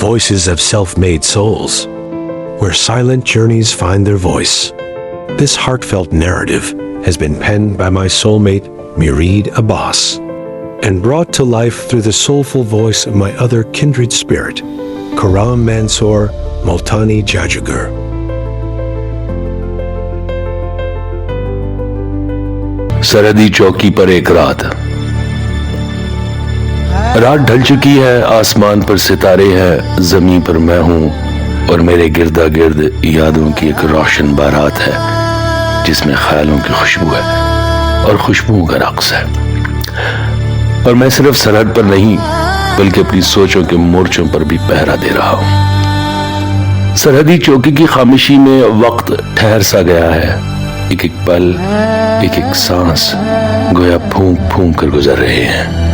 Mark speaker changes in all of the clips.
Speaker 1: voices of self-made souls, where silent journeys find their voice. This heartfelt narrative has been penned by my soulmate, Mireed Abbas, and brought to life through the soulful voice of my other kindred spirit, Karam Mansoor Multani Jajugar.
Speaker 2: सरहदी चौकी पर एक रात ढल चुकी है, आसमान पर सितारे हैं, जमीन पर मैं हूं और मेरे गिरदा गिर्द यादों की एक रोशन बारात है जिसमें ख्यालों की खुशबू है और खुशबुओं का रक्स है। और मैं सिर्फ सरहद पर नहीं बल्कि अपनी सोचों के मोर्चों पर भी पहरा दे रहा हूं। सरहदी चौकी की खामोशी में वक्त ठहर सा गया है, एक एक पल, एक एक सांस गोया फूंक फूंक कर गुजर रहे हैं।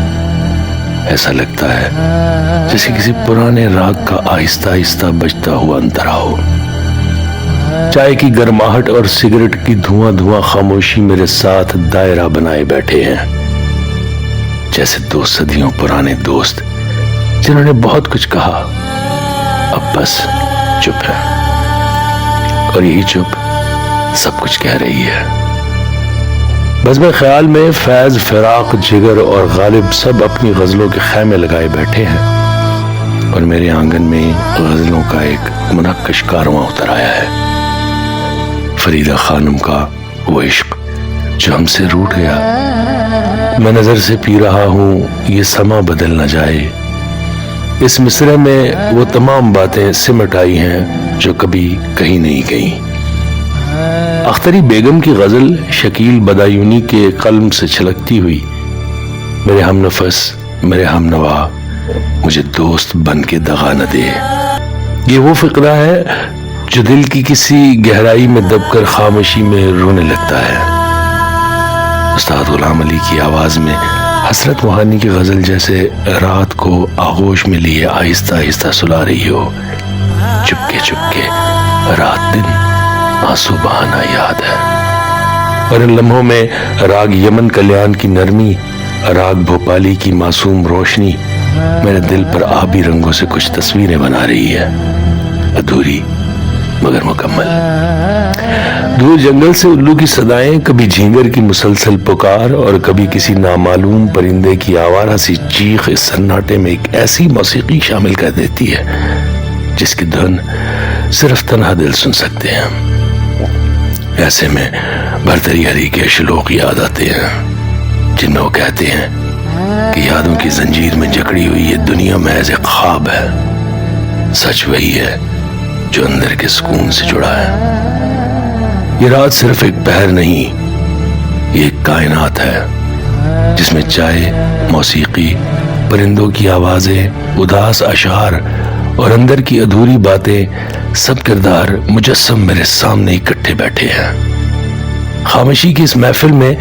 Speaker 2: ऐसा लगता है जैसे किसी पुराने राग का आहिस्ता आहिस्ता बजता हुआ अंतरा हो। चाय की गर्माहट और सिगरेट की धुआं धुआं खामोशी मेरे साथ दायरा बनाए बैठे हैं, जैसे 2 सदियों पुराने दोस्त जिन्होंने बहुत कुछ कहा, अब बस चुप है और यही चुप सब कुछ कह रही है। बस में ख्याल में फैज, फिराक, जिगर और गालिब सब अपनी गजलों के खैमे लगाए बैठे हैं और मेरे आंगन में गजलों का एक मुनक्कश कारवां उतर आया है। फरीदा खानम का वो इश्क जो हमसे रूठ गया, मैं नजर से पी रहा हूं ये समा बदल न जाए। इस मिसरे में वो तमाम बातें सिमट आई हैं जो कभी कहीं नहीं गई। अख्तरी बेगम की गजल शकील बदायूनी के कलम से छलकती हुई, मेरे हमनफस, मेरे हमनवा, मुझे दोस्त बन के दगा न दे। ये वो फिक्रा है जो दिल की किसी गहराई में दबकर खामोशी में रोने लगता है। उस्ताद गुलाम अली की आवाज में हसरत मोहानी की गजल जैसे रात को आगोश में लिए आहिस्ता आहिस्ता सुला रही हो। चुपके चुपके रात दिन आंसू बहाना याद है। और इन लम्हों में राग यमन कल्याण की नरमी, राग भोपाली की मासूम रोशनी मेरे दिल पर आबी रंगों से कुछ तस्वीरें बना रही है, अधूरी मगर मुकम्मल। दूर जंगल से उल्लू की सदाएं, कभी झींगर की मुसलसल पुकार और कभी किसी नामालूम परिंदे की आवारा सी चीख इस सन्नाटे में एक ऐसी मौसीकी शामिल कर देती है जिसकी धुन सिर्फ तन्हा दिल सुन सकते हैं। ऐसे में भरतरी हरी के श्लोक याद आते हैं जिनमें वो कहते हैं कि यादों की जंजीर में जकड़ी हुई ये दुनिया महज एक ख्वाब है, सच वही है जो अंदर के सुकून से जुड़ा है। ये रात सिर्फ एक पहर नहीं, ये एक कायनात है जिसमें चाय, मौसीकी, परिंदों की आवाजें, उदास अशार और अंदर की अधूरी बातें, सब किरदार मुजस्सम मेरे सामने इकट्ठे बैठे हैं। खामोशी की इस महफिल में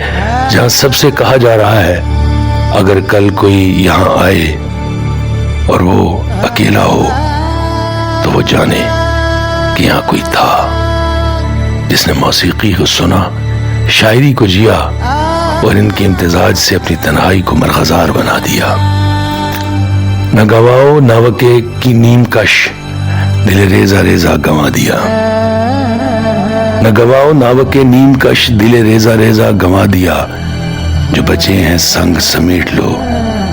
Speaker 2: जहां सबसे कहा जा रहा है अगर कल कोई यहां आए और वो अकेला हो तो वो जाने कि यहां कोई था जिसने मौसीकी को सुना, शायरी को जिया और इनके इम्तिजाज से अपनी तन्हाई को मरगजार बना दिया। न गवाओ नावके की नीम कश, दिल रेजा रेजा गंवा दिया। न गवाओ नावके नीम कश, दिल रेजा रेजा गंवा दिया। जो बचे हैं संग समेट लो,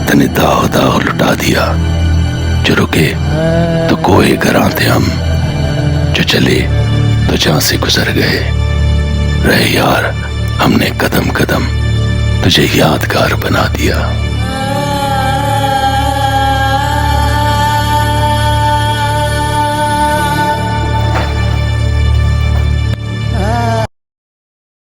Speaker 2: तने दाग दाग लुटा दिया। जो रुके तो कोहे घरां थे हम, जो चले तो जहां से गुजर गए। रहे यार हमने कदम कदम तुझे यादगार बना दिया।